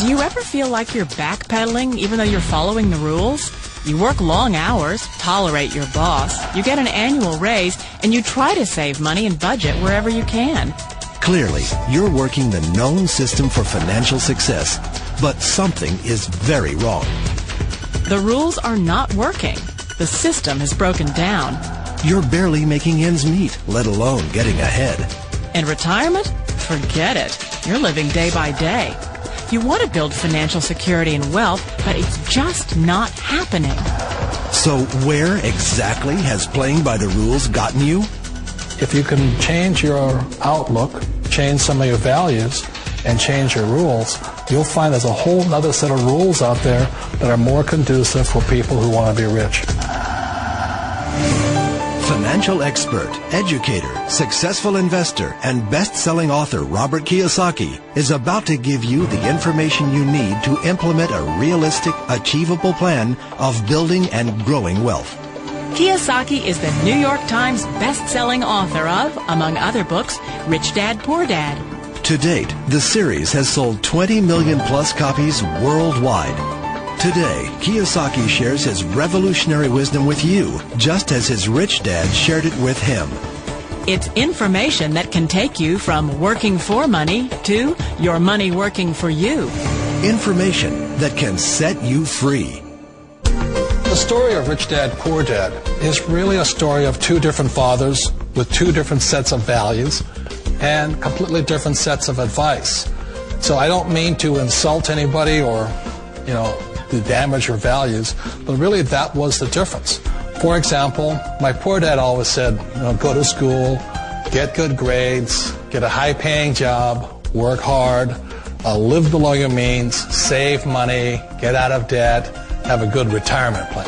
Do you ever feel like you're backpedaling even though you're following the rules? You work long hours, tolerate your boss, you get an annual raise, and you try to save money and budget wherever you can. Clearly, you're working the known system for financial success, but something is very wrong. The rules are not working. The system has broken down. You're barely making ends meet, let alone getting ahead. And retirement? Forget it. You're living day by day. You want to build financial security and wealth, but it's just not happening. So where exactly has playing by the rules gotten you? If you can change your outlook, change some of your values, and change your rules, you'll find there's a whole other set of rules out there that are more conducive for people who want to be rich. Financial expert, educator, successful investor, and best-selling author Robert Kiyosaki is about to give you the information you need to implement a realistic, achievable plan of building and growing wealth. Kiyosaki is the New York Times best-selling author of, among other books, Rich Dad, Poor Dad. To date, the series has sold 20 million plus copies worldwide. Today, Kiyosaki shares his revolutionary wisdom with you, just as his rich dad shared it with him. It's information that can take you from working for money to your money working for you. Information that can set you free. The story of Rich Dad, Poor Dad is really a story of two different fathers with two different sets of values and completely different sets of advice. So I don't mean to insult anybody or, to damage your values, but really that was the difference. For example, my poor dad always said, go to school, get good grades, get a high-paying job, work hard, live below your means, save money, get out of debt, have a good retirement plan.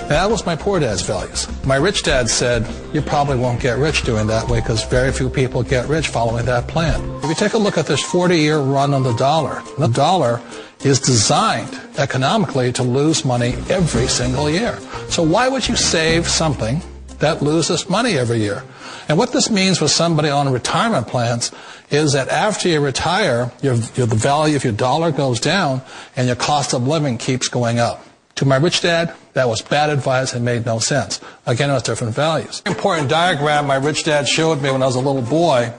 That was my poor dad's values. My rich dad said, you probably won't get rich doing that way because very few people get rich following that plan. If you take a look at this 40-year run on the dollar is designed economically to lose money every single year. So why would you save something that loses money every year? And what this means for somebody on retirement plans is that after you retire, the value of your dollar goes down and your cost of living keeps going up. To my rich dad, that was bad advice and made no sense. Again, it was different values. An important diagram my rich dad showed me when I was a little boy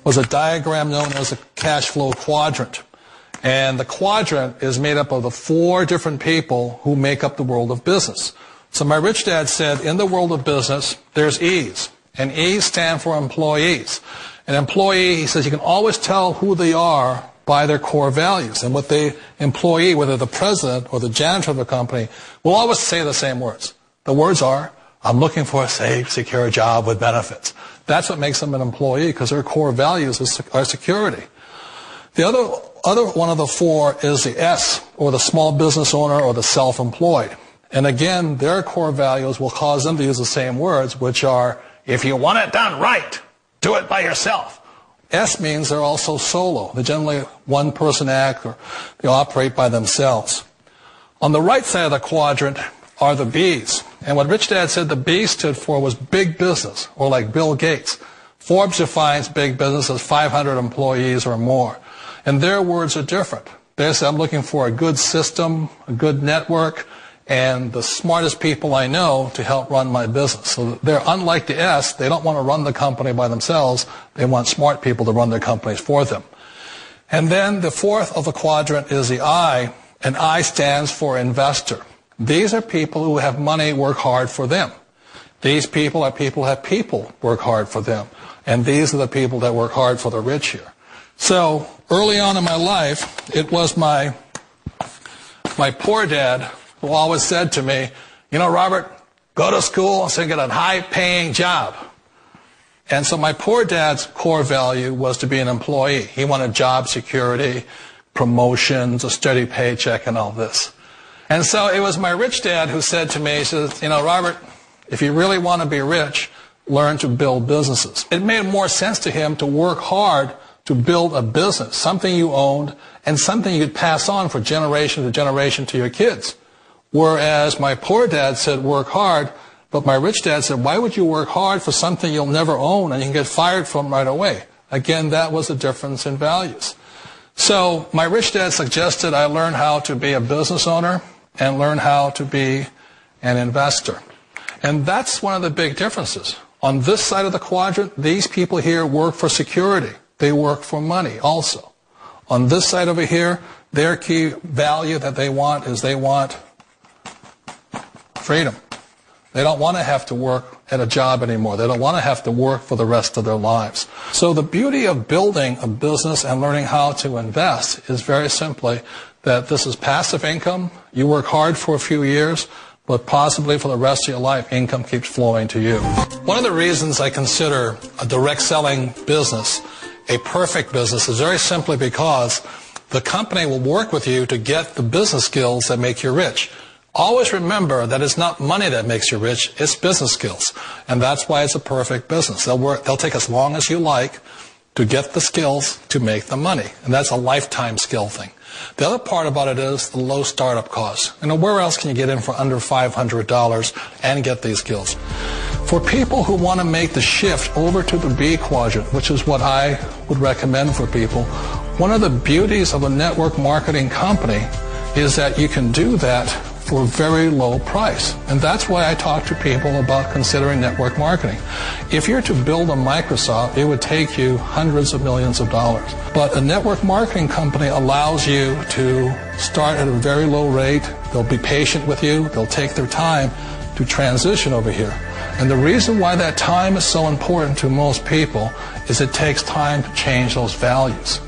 was a diagram known as a cash flow quadrant. And the quadrant is made up of the four different people who make up the world of business. So my rich dad said, in the world of business, there's E's. And E's stand for employees. An employee, he says, you can always tell who they are by their core values. And what the employee, whether the president or the janitor of the company, will always say the same words. The words are, I'm looking for a safe, secure job with benefits. That's what makes them an employee, because their core values are security. The other one of the four is the S, or the small business owner or the self-employed. And again, their core values will cause them to use the same words, which are, if you want it done right, do it by yourself. S means they're also solo. They're generally one-person act, or they operate by themselves. On the right side of the quadrant are the B's. And what Rich Dad said the B stood for was big business, or like Bill Gates. Forbes defines big business as 500 employees or more. And their words are different. They say, I'm looking for a good system, a good network, and the smartest people I know to help run my business. So they're unlike the S. They don't want to run the company by themselves. They want smart people to run their companies for them. And then the fourth of the quadrant is the I, and I stands for investor. These are people who have money work hard for them. These people are people who have people work hard for them. And these are the people that work hard for the rich here. So early on in my life, it was my poor dad who always said to me, Robert, go to school and get a high-paying job. And so my poor dad's core value was to be an employee. He wanted job security, promotions, a steady paycheck, and all this. And so it was my rich dad who said to me, he says, Robert, if you really want to be rich, learn to build businesses. It made more sense to him to work hard to build a business, something you owned, and something you could pass on for generation to generation to your kids. Whereas my poor dad said, work hard, but my rich dad said, why would you work hard for something you'll never own and you can get fired from right away? Again, that was the difference in values. So my rich dad suggested I learn how to be a business owner and learn how to be an investor. And that's one of the big differences. On this side of the quadrant, these people here work for security. They work for money also. On this side over here, their key value that they want is they want freedom. They don't want to have to work at a job anymore. They don't want to have to work for the rest of their lives. So the beauty of building a business and learning how to invest is very simply that this is passive income. You work hard for a few years, but possibly for the rest of your life, income keeps flowing to you. One of the reasons I consider a direct selling business a perfect business is very simply because the company will work with you to get the business skills that make you rich. Always remember that it's not money that makes you rich, it's business skills. And that's why it's a perfect business. They'll take as long as you like to get the skills to make the money. And that's a lifetime skill thing. The other part about it is the low startup cost. Where else can you get in for under $500 and get these skills? For people who want to make the shift over to the B quadrant, which is what I would recommend for people, one of the beauties of a network marketing company is that you can do that for a very low price. And that's why I talk to people about considering network marketing. If you're to build a Microsoft, it would take you hundreds of millions of dollars. But a network marketing company allows you to start at a very low rate. They'll be patient with you. They'll take their time to transition over here. And the reason why that time is so important to most people is it takes time to change those values.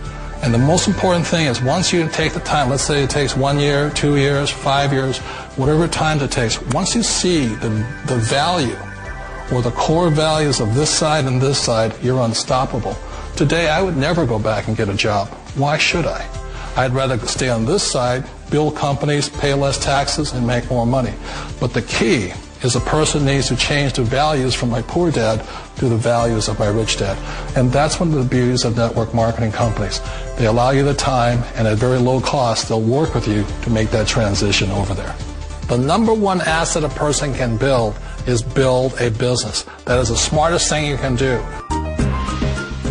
And the most important thing is once you take the time, let's say it takes 1 year, 2 years, 5 years, whatever time it takes, once you see the value or the core values of this side and this side, you're unstoppable. Today, I would never go back and get a job. Why should I? I'd rather stay on this side, build companies, pay less taxes, and make more money. But the key is a person needs to change the values from my poor dad to the values of my rich dad. And that's one of the beauties of network marketing companies. They allow you the time, and at very low cost, they'll work with you to make that transition over there. The number one asset a person can build is build a business. That is the smartest thing you can do.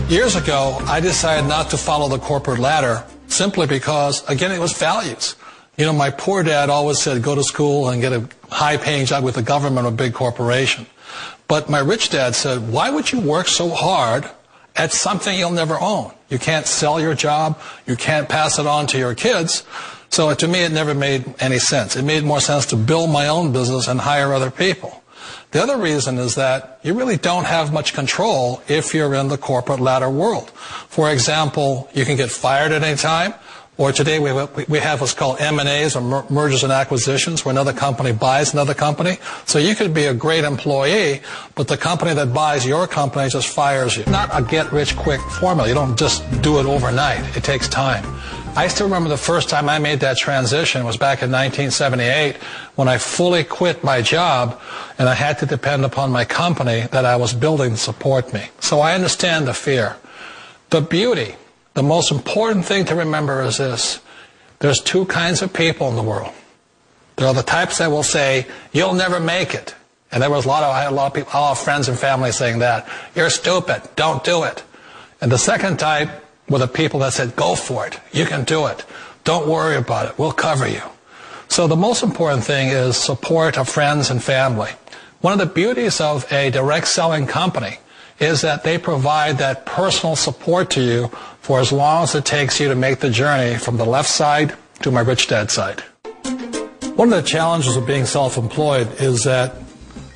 Years ago, I decided not to follow the corporate ladder simply because, again, it was values. My poor dad always said, go to school and get a high-paying job with the government or a big corporation. But my rich dad said, why would you work so hard at something you'll never own? You can't sell your job. You can't pass it on to your kids. So to me, it never made any sense. It made more sense to build my own business and hire other people. The other reason is that you really don't have much control if you're in the corporate ladder world. For example, you can get fired at any time. Or today we have what's called M&As, or mergers and acquisitions, where another company buys another company. So you could be a great employee, but the company that buys your company just fires you. Not a get-rich-quick formula. You don't just do it overnight. It takes time. I still remember the first time I made that transition was back in 1978 when I fully quit my job and I had to depend upon my company that I was building to support me. So I understand the fear. The beauty. The most important thing to remember is this. There's two kinds of people in the world. There are the types that will say, you'll never make it. And I had a lot of people, all friends and family saying that. You're stupid. Don't do it. And the second type were the people that said, go for it. You can do it. Don't worry about it. We'll cover you. So the most important thing is support of friends and family. One of the beauties of a direct selling company is that they provide that personal support to you for as long as it takes you to make the journey from the left side to my rich dad side. One of the challenges of being self-employed is that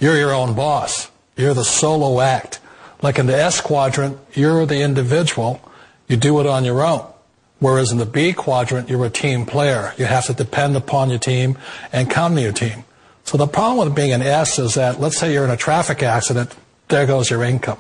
you're your own boss. You're the solo act. Like in the S quadrant, you're the individual. You do it on your own. Whereas in the B quadrant, you're a team player. You have to depend upon your team and count on your team. So the problem with being an S is that, let's say you're in a traffic accident, there goes your income.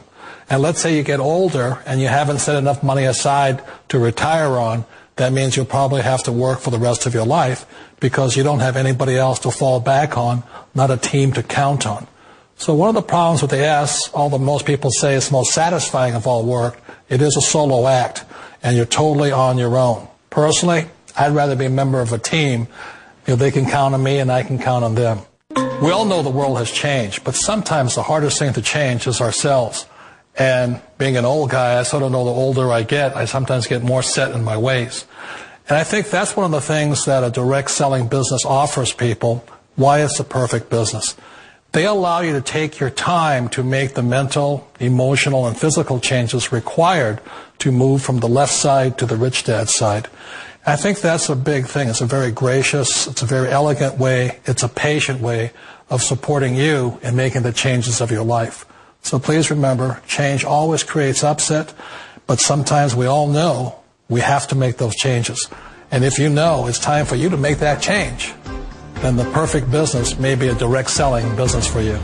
And let's say you get older and you haven't set enough money aside to retire on, that means you'll probably have to work for the rest of your life because you don't have anybody else to fall back on, not a team to count on. So one of the problems with the S, although most people say it's most satisfying of all work, it is a solo act and you're totally on your own. Personally, I'd rather be a member of a team. They can count on me and I can count on them. We all know the world has changed, but sometimes the hardest thing to change is ourselves. And being an old guy, I sort of know the older I get, I sometimes get more set in my ways. And I think that's one of the things that a direct selling business offers people, why it's the perfect business. They allow you to take your time to make the mental, emotional, and physical changes required to move from the left side to the rich dad side. I think that's a big thing. It's a very gracious, it's a very elegant way, it's a patient way of supporting you in making the changes of your life. So please remember, change always creates upset, but sometimes we all know we have to make those changes. And if you know it's time for you to make that change, then the perfect business may be a direct selling business for you.